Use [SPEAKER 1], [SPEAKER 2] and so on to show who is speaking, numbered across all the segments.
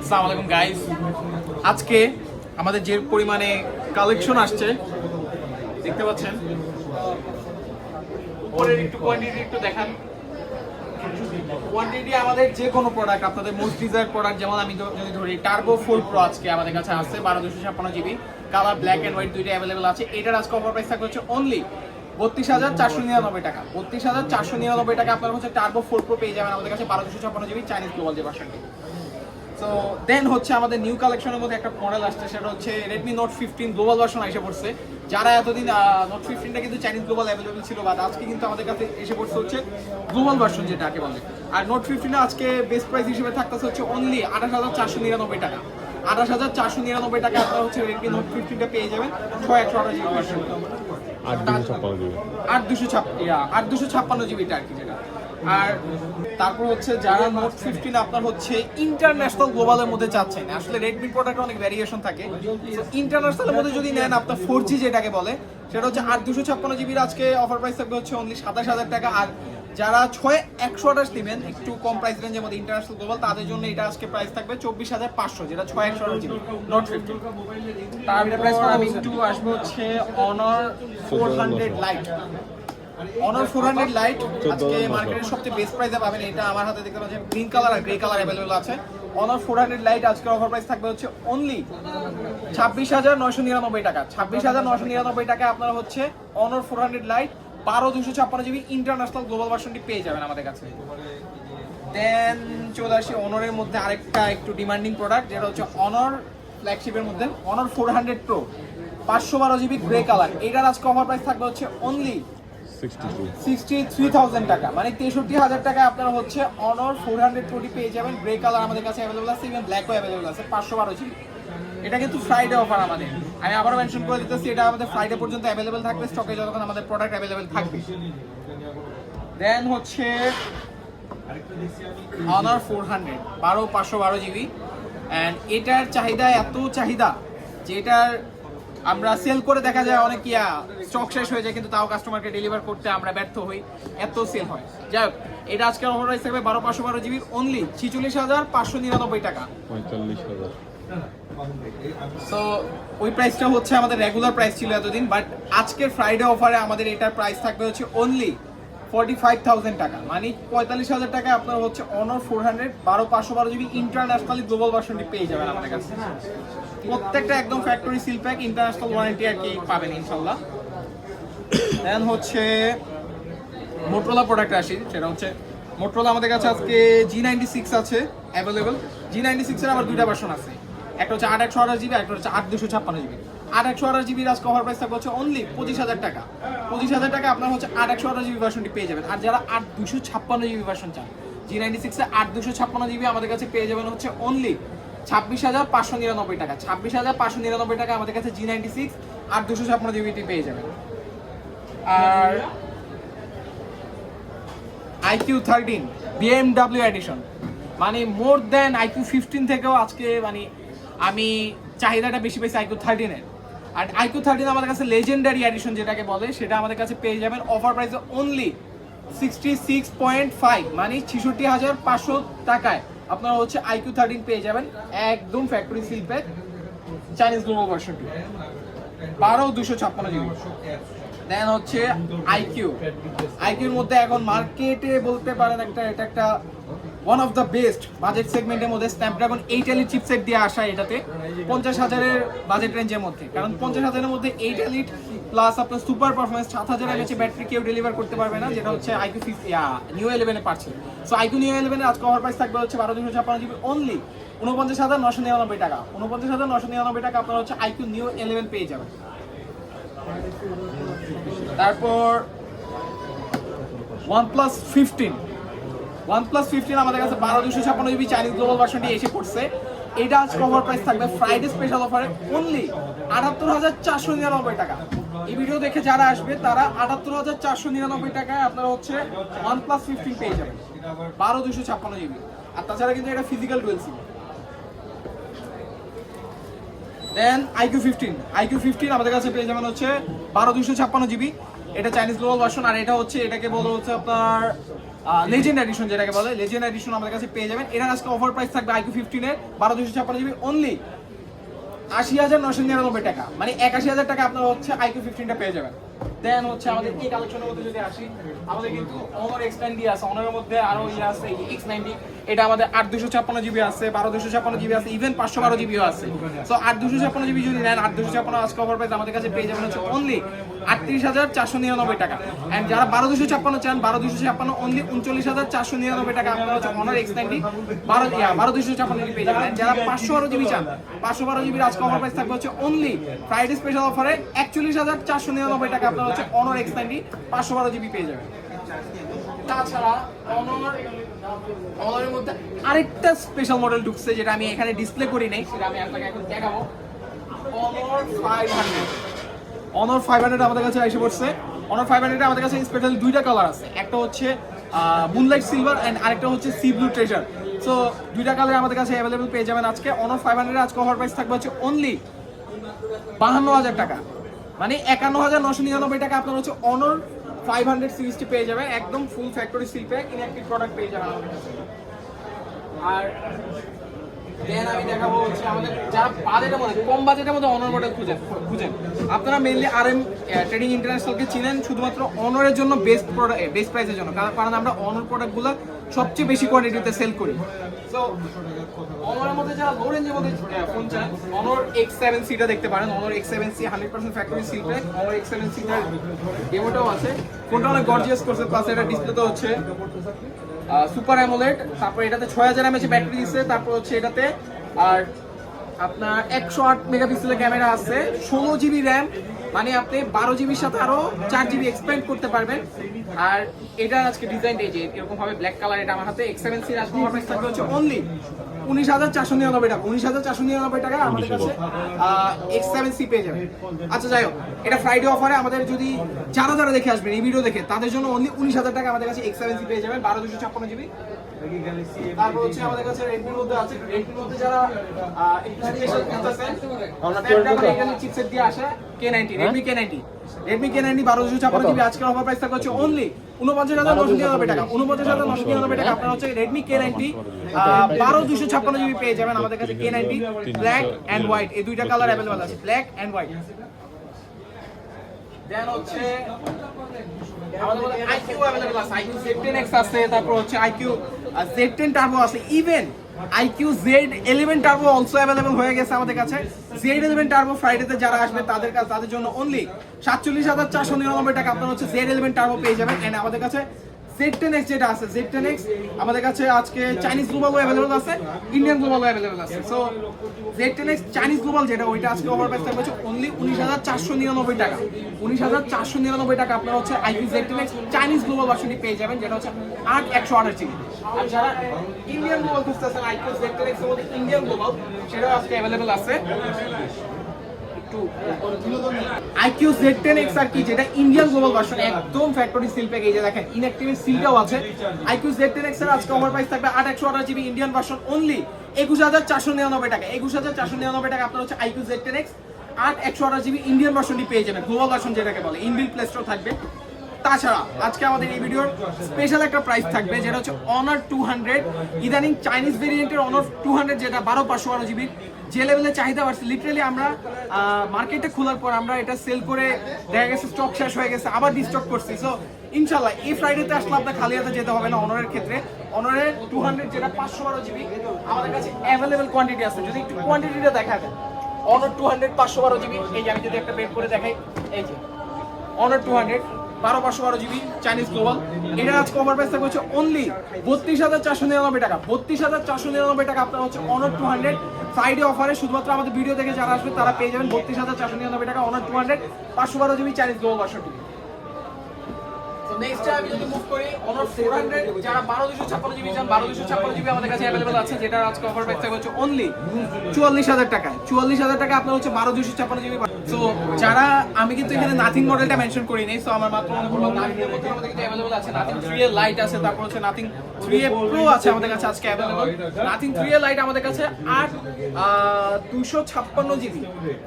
[SPEAKER 1] আসসালামু আলাইকুম গাইস। আজকে আমাদের যে পরিমাণে কালেকশন আসছে দেখতে পাচ্ছেন, উপরের একটু কোয়ান্টিটি একটু দেখান। কোয়ান্টিটি আমাদের যে কোনো প্রোডাক্ট, আপনাদের মোস্ট ডিজায়ার প্রোডাক্ট, যেমন আমি যদি ধরি টার্বো 4 প্রো আজকে আমাদের কাছে আছে 12/256 GB, colour black and white দুইটা অ্যাভেলেবল আছে। এটার আজকে অফার প্রাইস থাকবে হচ্ছে অনলি 32,499 টাকা। 32,499 টাকা আপনারা হচ্ছে টার্বো 4 প্রো পেয়ে যাবেন আমাদের কাছে 12/256 জিবি চাইনিজ গ্লোবাল যে ভার্সনটি। সো দেন হচ্ছে আমাদের নিউ কালেকশনের মধ্যে একটা মডেল আসছে, সেটা হচ্ছে রেডমি নোট 15 গ্লোবাল ভার্সন এসে পড়ছে। যারা এতদিন নোট 15টা কিন্তু চাইনিজ গ্লোবাল অ্যাভেলেবল ছিল, বাট আজকে কিন্তু আমাদের কাছে এসে পড়ছে হচ্ছে গ্লোবাল ভার্সন যেটাকে বলে। আর নোট 15 আজকে বেস্ট প্রাইস হিসেবে থাকতেছে হচ্ছে অনলি 28,499 টাকা। 28,499 টাকা আপনারা হচ্ছে রেডমি নোট 15টা পেয়ে যাবেন 6128 জিবি ভার্সন, 8256 জিবিটা আর কি যেটা। আর তারপর হচ্ছে যারা নোট 15 আপনার হচ্ছে ইন্টারন্যাশনাল গ্লোবালের মধ্যে চাচ্ছেন, আসলে রেডমি প্রোডাক্টে অনেক ভ্যারিয়েশন থাকে। ইন্টারন্যাশনালের মধ্যে যদি নেন আপনার 4G যেটাকে বলে, সেটা হচ্ছে 8256 জিবির আজকে অফার প্রাইস থাকবে হচ্ছে অনলি 27,000 টাকা। আর যারা 6128 নেবেন, একটু কম প্রাইস রেঞ্জের মধ্যে ইন্টারন্যাশনাল গ্লোবাল, তাদের জন্য এটা আজকে প্রাইস থাকবে 24,500, যেটা 6128 জিবি নোট 15। তারপর আমি একটু আসবো হচ্ছে অনার 400 লাইট। অনার 400 লাইট আজকে মার্কেটের সবচেয়ে বেস্ট প্রাইসে পাবেন। এটা আমার হাতে দেখতে পাচ্ছেন গ্রিন কালার আর গ্রে কালার অ্যাভেলেবল আছে। অনার 400 লাইট আজকের অফার প্রাইস থাকবে হচ্ছে অনলি 26,999 টাকা। 26,999 টাকা আপনারা হচ্ছে Honor 400 light 12/256 GB international global ভার্সনটি পেয়ে যাবেন আমাদের কাছে। দেন চলে আসি অনারের মধ্যে আরেকটা একটু ডিমান্ডিং প্রোডাক্ট, যেটা হচ্ছে অনার ফ্ল্যাগশিপের মধ্যে honour 400 pro 512 GB grey colour. এটার আজকে অফার প্রাইস থাকবে হচ্ছে অনলি 63,000 টাকা, মানে 63,000 টাকা আপনারা হচ্ছে অনর 400 প্রোটি পেয়ে যাবেন। গ্রে কালার আমাদের কাছে অ্যাভেলেবল আছে, ইভেন ব্ল্যাকও অ্যাভেলেবল আছে 512 জিবি। এটা কিন্তু ফ্রাইডে অফার আমাদের, আমি আবারও মেনশন করে দিতেছি, এটা আমাদের ফ্রাইডে পর্যন্ত অ্যাভেলেবল থাকবে স্টকে, যতক্ষণ আমাদের প্রোডাক্ট অ্যাভেলেবল থাকবে। দেন হচ্ছে অনার 400 512 জিবি, অ্যান্ড এটার চাহিদা এত চাহিদা যে এটার আমরা সেল করে দেখা যায় অনেক স্টক শেষ হয়ে যায়, কিন্তু তাও কাস্টমারকে ডেলিভার করতে আমরা ব্যর্থ হই, এত সেল হয়। যাই হোক, এটা আজকের অফার প্রাইস থাকবে 512 জিবির অনলি 46,599 টাকা।
[SPEAKER 2] 45,000।
[SPEAKER 1] সো ওই প্রাইসটা হচ্ছে আমাদের রেগুলার প্রাইস ছিল এতদিন, বাট আজকের ফ্রাইডে অফারে আমাদের এটার প্রাইস থাকবে হচ্ছে অনলি 45,000 টাকা, মানে 45,000 টাকা আপনার হচ্ছে অনার 400 512 জিবি ইন্টারন্যাশনালি গ্লোবাল ভার্সনটি পেয়ে যাবেন আমাদের কাছে। প্রত্যেকটা একদম factory seal pack, international warranty আর কি পাবেন ইনশাল্লাহ। দেন হচ্ছে মোটরোলা প্রোডাক্ট আসি, সেটা হচ্ছে মোটরোলা আমাদের কাছে আজকে G96 আছে অ্যাভেলেবল। G96 এর আবার দুইটা ভার্সন আছে, একটা হচ্ছে 8/128 জিবি, একটা হচ্ছে 8/256 জিবি। 8/128 জিবির আজকে অফার প্রাইস থাকবে হচ্ছে অনলি 25,000 টাকা। 25,000 টাকা আপনার হচ্ছে 8/128 জিবি ভার্সনটি পেয়ে যাবেন। আর যারা 8/256 জিবি ভার্সন চান, G96 এ 8/256 জিবি আমাদের কাছে পেয়ে যাবেন হচ্ছে অনলি 26,599 টাকা। 26,599 টাকা আমাদের কাছে G96 8/256 জিবিটি পেয়ে যাবেন। আর IQ13 BMW এডিশন, মানে মোর দেন IQ15 থেকেও আজকে মানে আমি চাহিদাটা বেশি পেয়েছি IQ13 এর। আর IQ13 আমাদের কাছে লেজেন্ডারি এডিশন যেটাকে বলে, সেটা আমাদের কাছে পেয়ে যাবেন অফার প্রাইসে অনলি 66.5, মানে 66,500 টাকায় আপনারা হচ্ছে IQ13 পেয়ে যাবেন একদম factory seal pack Chinese global ভার্সনটি 12/256 জিবি। দেন হচ্ছে আইকিউর মধ্যে এখন মার্কেটে বলতে পারেন এটা একটা one of the best budget সেগমেন্টের মধ্যে স্ন্যাপড্রাগন 8 এলিট চিপসেট দিয়ে আসা, এটাতে 50,000-এর বাজেট রেঞ্জের মধ্যে। কারণ 50,000-এর মধ্যে 8 এলিট প্লাস আপনার সুপার পারফরমেন্স 7,000 mAh ব্যাটারি কেউ ডেলিভার করতে পারবে না, যেটা হচ্ছে নিউ 11 পারছে। সো আইকিউ নিউ 11 এর আজকে অফার প্রাইস থাকবে হচ্ছে 12/256 জিবি অনলি 49,999 টাকা। 49,999 টাকা আপনারা হচ্ছে আইকিউ নিউ 11 পেয়ে যাবেন। তারপর OnePlus 15 আমাদের কাছে 12/256 জিবি চাইনিজ গ্লোবাল ভার্সনটি এসে পড়ছে। এটা আজকে অফার প্রাইস থাকবে ফ্রাইডে স্পেশাল অফারে অনলি 78,499 টাকা। এই ভিডিও দেখে যারা আসবে তারা 78,499 টাকায় আপনারা হচ্ছে OnePlus 15 পেয়ে যাবেন 12/256 জিবি। আর তাছাড়া কিন্তু এটা ফিজিক্যাল ডুয়েল সিম। দেন IQ15 আমাদের কাছে পেয়ে যাবেন হচ্ছে 12/256 জিবি, এটা চাইনিজ গ্লোবাল ভার্সন। আর এটা হচ্ছে এটাকে বলা হচ্ছে আপনার লেজেন্ড এডিশন যেটাকে বলে, লেজেন্ড এডিশন আমাদের কাছে পেয়ে যাবেন। এটার আজকে অফার প্রাইস থাকবে iQOO 15 এর 12/256 GB অনলি 80,999 টাকা, মানে 81,000 টাকা আপনারা হচ্ছে iQOO 15টা পেয়ে যাবেন। দেন হচ্ছে আমাদের এই কালেকশনের মধ্যে যদি আসি, আমাদের কিন্তু Honor X90 আছে, Honor এর মধ্যে আরো ইয়ে আছে X90, এটা আমাদের 8/256 GB আছে, 12/256 GB আছে, ইভেন 512 GB ও আছে। সো 8/256 GB যদি নেন, 8/256 আজকে অফার প্রাইস আমাদের কাছে পেয়ে যাবেন হচ্ছে অনলি 38,499 টাকা। এন্ড যারা 12/256 চান, 12/256 অনলি 39,499 টাকা আপনারা হচ্ছে Honor X90 12/256 GB পেয়ে যাবেন। যারা 512 GB চান, 512 GB আজকে অফার প্রাইস থাকবে হচ্ছে অনলি ফ্রাইডে স্পেশাল অফারে 41,499 টাকা আপনারা হচ্ছে Honor X90 512 GB পেয়ে যাবেন। তাছাড়া Honor এর মধ্যে আরেকটা স্পেশাল মডেল ঢুকছে, যেটা আমি এখানে ডিসপ্লে করি নাই, সেটা আমি আপনাকে এখন দেখাবো। Honor 500 আমাদের কাছে এসে পড়ছে। Honor 500 আমাদের কাছে স্পেশাল দুইটা কালার আছে, একটা হচ্ছে মুনলাইট সিলভার এন্ড আরেকটা হচ্ছে সি ব্লু ট্রেজার। সো দুইটা কালার আমাদের কাছে অ্যাভেলেবল পেয়ে যাবেন আজকে। Honor 500 আজকে অফার প্রাইস থাকবে হচ্ছে অনলি 52,000 টাকা, মানে 51,999 টাকা আপনার হচ্ছে Honor 500 সিরিজটি পেয়ে যাবেন, একদম full factory seal pack inactive product পেয়ে যাবেন আমাদের কাছে। আর দেন আমি দেখাবো হচ্ছে আমাদের যারা বাজেটের মধ্যে, কম বাজেটের মধ্যে Honor মডেল খুঁজেন আপনারা মেইনলি RM ট্রেডিং ইন্টারন্যাশনালকে চিনেন শুধুমাত্র Honor এর জন্য, বেস্ট প্রোডাক্ট বেস্ট প্রাইসের জন্য, কারণ আমরা Honor প্রোডাক্টগুলো সবচেয়ে বেশি কোয়ান্টিটিতে সেল করি। সো Honor এর মধ্যে যারা লো রেঞ্জের মধ্যে ফোন চান, Honor X7C টা দেখতে পারেন। Honor X7C 100% factory seal pack. Honor X7C টার ডেমোটাও আছে, ফোনটা অনেক গর্জিয়াস করছে, প্লাস এটা ডিসপ্লেতে হচ্ছে সুপার অ্যামোলেড। তারপর এটাতে 6000 mAh ব্যাটারি দিচ্ছে, তারপর হচ্ছে এটাতে আর আপনার 108 মেগাপিক্সেলের ক্যামেরা আছে, 16 GB র্যাম, মানে আপনি 12 GBর সাথে আরো 4 GB এক্সপ্যান্ড করতে পারবেন। আর এটা আজকে ডিজাইন এই যে এরকম ভাবে ব্ল্যাক কালার, এটা আমার হাতে X7C এর আজকে প্রাইস থাকবে হচ্ছে অনলি 19,499 টাকা। 19,499 টাকা আমাদের কাছে X7C পেয়ে যাবে। আচ্ছা যাই হোক, এটা ফ্রাইডে অফারে আমাদের যদি যারা দেখে আসবেন এই ভিডিও দেখে, তাদের জন্য অনলি 19,000 টাকা আমাদের কাছে X7C পেয়ে যাবেন 12/256 GB। তারপর হচ্ছে আমাদের কাছে রেডমির মধ্যে আছে, রেডমির মধ্যে যারা একটু স্পেশাল করতেছেন, এখানে চিপসেট দিয়ে আসে K90, Redmi K90, Redmi K90 12/256 GB আজকের অফার প্রাইস থাকবে হচ্ছে অনলি 49,999 টাকা। 49,999 টাকা আপনারা হচ্ছে Redmi K90 12/256 GB পেয়ে যাবেন আমাদের কাছে। K90 ব্ল্যাক এন্ড হোয়াইট, এই দুইটা কালার अवेलेबल আছে, ব্ল্যাক এন্ড হোয়াইট। দেন হচ্ছে আমাদের মধ্যে iQOO अवेलेबल আছে, iQOO Z10X আছে, তারপর হচ্ছে iQOO Z10 Turbo আছে, even iQOO Z11 Turbo also available হয়ে গেছে আমাদের কাছে। Z11 Turbo ফ্রাইডেতে যারা আসবে তাদের জন্য অনলি 47,499 টাকা আপনারা হচ্ছে Z11 Turbo পেয়ে যাবেন। এন্ড আমাদের কাছে Z10X যেটা আছে, Z10X আমাদের কাছে আজকে চাইনিজ গ্লোবালও अवेलेबल আছে, ইন্ডিয়ান গ্লোবালও अवेलेबल আছে। সো Z10X চাইনিজ গ্লোবাল যেটা, ওইটা আজকে অফার প্রাইস থাকবে হচ্ছে অনলি 19,499 টাকা। 19,499 টাকা আপনারা হচ্ছে iQOO Z10X চাইনিজ গ্লোবাল ভার্সনটি পেয়ে যাবেন, যেটা হচ্ছে 8/128 GB। আর যারা ইন্ডিয়ান গ্লোবাল খুঁজতেছেন, iQOO Z10X এর মধ্যে ইন্ডিয়ান গ্লোবাল সেটাও আজকে अवेलेबल আছে। iQOO Z10X আর কি, যেটা ইন্ডিয়ান গ্লোবাল ভার্সন, একদম ফ্যাক্টরি সিল প্যাক, এই যে দেখেন ইনঅ্যাক্টিভ সিলটাও আছে। iQOO Z10X এর আজকে অফার প্রাইস থাকবে 8/128 GB ইন্ডিয়ান ভার্সন অনলি 21,499 টাকা। 21,499 টাকা আপনারা হচ্ছে iQOO Z10X 8/128 GB ইন্ডিয়ান ভার্সনটি পেয়ে যাবেন, গ্লোবাল ভার্সন যেটাকে বলে, ইনবিল্ট প্লে স্টোর থাকবে। তাছাড়া আজকে আমাদের এই ভিডিওর স্পেশাল একটা প্রাইস থাকবে, যেটা হচ্ছে Honor 200, ইদানিং চাইনিজ ভেরিয়েন্টের Honor 200 যেটা 12/512 GB, যে লেভেলে চাহিদা বাড়ছে, লিটারালি আমরা মার্কেটে খোলার পর আমরা এটা সেল করে দেখা গেছে স্টক শেষ হয়ে গেছে, আবার রিস্টক করছি। সো ইনশাল্লাহ এই ফ্রাইডেতে আসলে আপনার খালি হাতে যেতে হবে না। Honor-এর ক্ষেত্রে Honor 200 যেটা 512 GB আমাদের কাছে অ্যাভেলেবল কোয়ান্টিটি আছে। যদি একটু কোয়ান্টিটিটা দেখা যায়, Honor 200 512 GB, এই যে আমি যদি একটা বের করে দেখাই, এই যে Honor 200 12/512 GB চাইনিজ গ্লোবাল, এটা আজকে অফার প্রাইস থাকবে হচ্ছে অনলি 32,499 টাকা। 32,499 টাকা আপনারা হচ্ছে Honor 200 ফ্রাইডে অফারে শুধুমাত্র আমাদের ভিডিও দেখে যারা আসবে তারা পেয়ে যাবেন 32,499 টাকা Honor 200 512 GB চাইনিজ গ্লোবাল ভার্সনটি। তো নেক্সট আমি যদি মুভ করি, Honor 400 যারা 12/256 GB চান, 12/256 GB আমাদের কাছে अवेलेबल আছে, যেটা আজকে অফার প্রাইস থাকবে হচ্ছে অনলি 44,000 টাকা। 44,000 টাকা আপনারা হচ্ছে 12/256 GB। সো যারা, আমি কিন্তু এখানে নাথিং মডেলটা মেনশন করি নাই, সো আমার মাত্র মনে করলো নাথিং মধ্যে আমাদের কাছে अवेलेबल আছে Nothing 3A Lite আছে, তারপর হচ্ছে Nothing 3A Pro আছে আমাদের কাছে আজকে अवेलेबल। Nothing 3A Lite আমাদের কাছে 8/256 GB,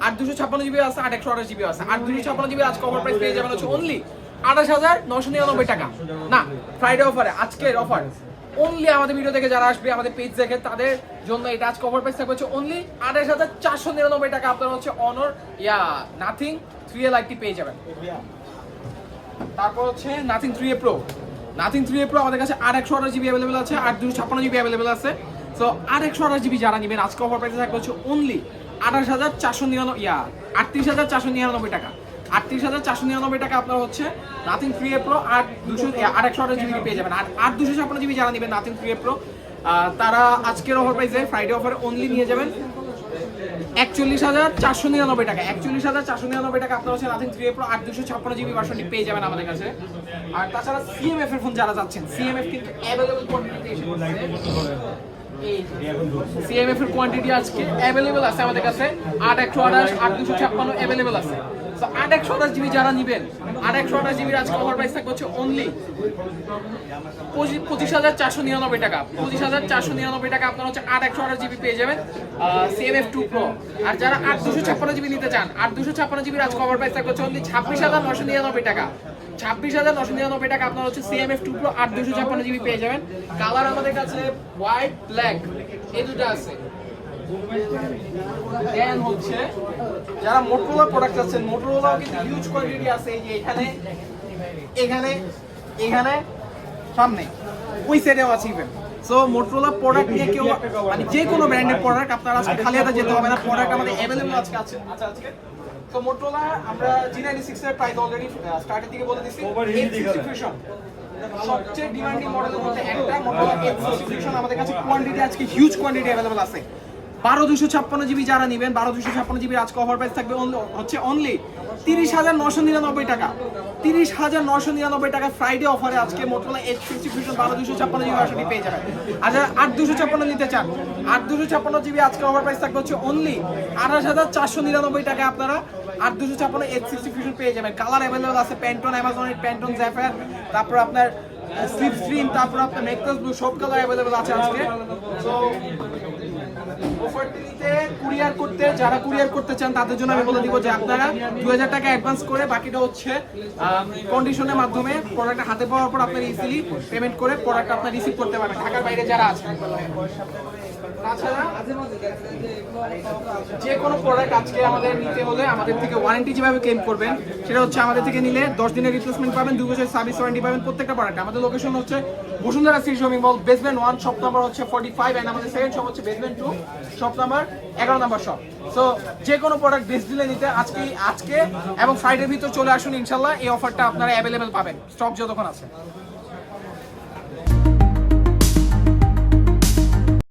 [SPEAKER 1] 8/256 GB আছে, 8/128 GB আছে। 8/256 GB আজকে অফার প্রাইস পেয়ে যাবেন হচ্ছে অনলি 28,999 টাকা। না, ফ্রাইডে অফারে আজকের অফার অনলি আমাদের ভিডিও থেকে যারা আসবে, আমাদের পেজ দেখে, তাদের জন্য এটা আজকে অফার প্রাইস থাকবে হচ্ছে অনলি 28,499 টাকা। আপনারা হচ্ছে অনর নাথিং 3A লাইটটি পেয়ে যাবেন। তারপর হচ্ছে nothing 3A pro. Nothing 3A pro আমাদের কাছে 8/128 জিবি অ্যাভেলেবেল আছে, 8/256 জিবি অ্যাভেলেবেল আছে। সো 8/128 জিবি যারা নেবেন আজকে অফার প্রাইসে থাকবে হচ্ছে অনলি 38,499 টাকা। 38,499 টাকা আপনারা হচ্ছে নাথিং 3A প্রো 8/128 জিবি পেয়ে যাবেন। আর 8/256 জিবি যারা নেবেন নাথিং 3A প্রো তারা আজকের অফার প্রাইসে ফ্রাইডে অফারে অনলি নিয়ে যাবেন 41,499 টাকা। 41,499 টাকা আপনারা হচ্ছে নাথিং 3A প্রো 8/256 জিবি ভার্সনটি পেয়ে যাবেন আমাদের কাছে। আর তাছাড়া সিএমএফ এর ফোন যারা যাচ্ছেন, সিএমএফ কিন্তু অ্যাভেলেবল কোয়ান্টিটি এসে সিএমএফ এর কোয়ান্টিটি আজকে অ্যাভেলেবল আছে আমাদের কাছে 8/128 8/256 অ্যাভেলেবল আছে। তো 8/128 জিবি যারা নেবেন 8/128 জিবির আজকে অফার প্রাইস থাকবে হচ্ছে অনলি 25,499 টাকা। 25,499 টাকা আপনারা হচ্ছে 8/128 জিবি পেয়ে যাবেন সিএমএফ 2 প্রো। আর যারা 8/256 জিবি নিতে চান 8/256 জিবির আজকে অফার প্রাইস থাকবে হচ্ছে অনলি 26,999 টাকা। 26,999 টাকা আপনারা হচ্ছে সিএমএফ 2 প্রো 8/256 জিবি পেয়ে যাবেন। কালার আমাদের কাছে হোয়াইট, ব্ল্যাক এই দুটো আছে। দেন হচ্ছে যারা মোটরোলা প্রোডাক্ট আছেন, মোটরোলা কিন্তু হিউজ কোয়ান্টিটি আছে। এই যে এখানে সামনে ওই সাইডেও আছে ইভেন। সো মোটরোলা প্রোডাক্ট নিয়ে কেউ মানে যে কোনো ব্র্যান্ডের প্রোডাক্ট আপনারা আজকে খালি হাতে যেতে হবে না, প্রোডাক্ট আমাদের অ্যাভেলেবল আজকে আছে। আজকে তো মোটরোলা আমরা G96 এর প্রাইস অলরেডি স্টার্টের দিকে বলে দিছি। H60 Fusion সবচেয়ে ডিমান্ডিং মডেলের মধ্যে একটা মোটরোলা H60 Fusion আমাদের কাছে কোয়ান্টিটি আজকে হিউজ কোয়ান্টিটি অ্যাভেলেবল আছে। 12/256 জিবি যারা নেবেন 12/256 জিবির আজকে অফার প্রাইস থাকবে হচ্ছে অনলি 30,999 টাকা। 30,999 টাকা ফ্রাইডে অফারে আজকে মোটরোলা H60 Fusion 12/256 জিবি ভার্সনটি পেয়ে যাবেন। আর যারা 8/256 নিতে চান 8/256 জিবি আজকে অফার প্রাইস থাকবে হচ্ছে অনলি 28,499 টাকা। আপনারা 8/256 H60 Fusion পেয়ে যাবেন। কালার অ্যাভেলেবল আছে প্যান্টন, অ্যামাজনের প্যান্টন, জ্যাফায়ার, তারপর আপনার স্লিপ স্ক্রিন, তারপর আপনার মেকটাস ব্লু, সব কালার অ্যাভেলেবল আছে আজকে। সো অফারটিতে কুরিয়ার করতে যারা কুরিয়ার করতে চান তাদের জন্য আমি বলে দিব যে আপনারা 2000 টাকা অ্যাডভান্স করে বাকিটা হচ্ছে কন্ডিশনের মাধ্যমে প্রোডাক্ট হাতে পাওয়ার পর আপনারা ইজিলি পেমেন্ট করে প্রোডাক্ট আপনারা রিসিভ করতে পারবেন ঢাকার বাইরে যারা আছেন। তাছাড়া যে কোনো প্রোডাক্ট আজকে আমাদের নিতে হলে আমাদের থেকে ওয়ারেন্টি যেভাবে ক্লেম করবেন সেটা হচ্ছে আমাদের থেকে নিলে 10 দিনের রিপ্লেসমেন্ট পাবেন, 2 বছরের সার্ভিস ওয়ারেন্টি পাবেন প্রত্যেকটা প্রোডাক্ট। আমাদের লোকেশন হচ্ছে Bashundhara city shopping mall, basement 1, shop number হচ্ছে 45 এন্ড আমাদের সেকেন্ড শপ হচ্ছে basement 2, shop number 11 number shop. So যে কোনো প্রোডাক্ট বেস্ট দিলে নিতে আজকে এবং ফ্রাইডের ভিতর চলে আসুন, ইনশাল্লাহ এই অফারটা আপনারা অ্যাভেলেবেল পাবেন স্টক যতক্ষণ আছে।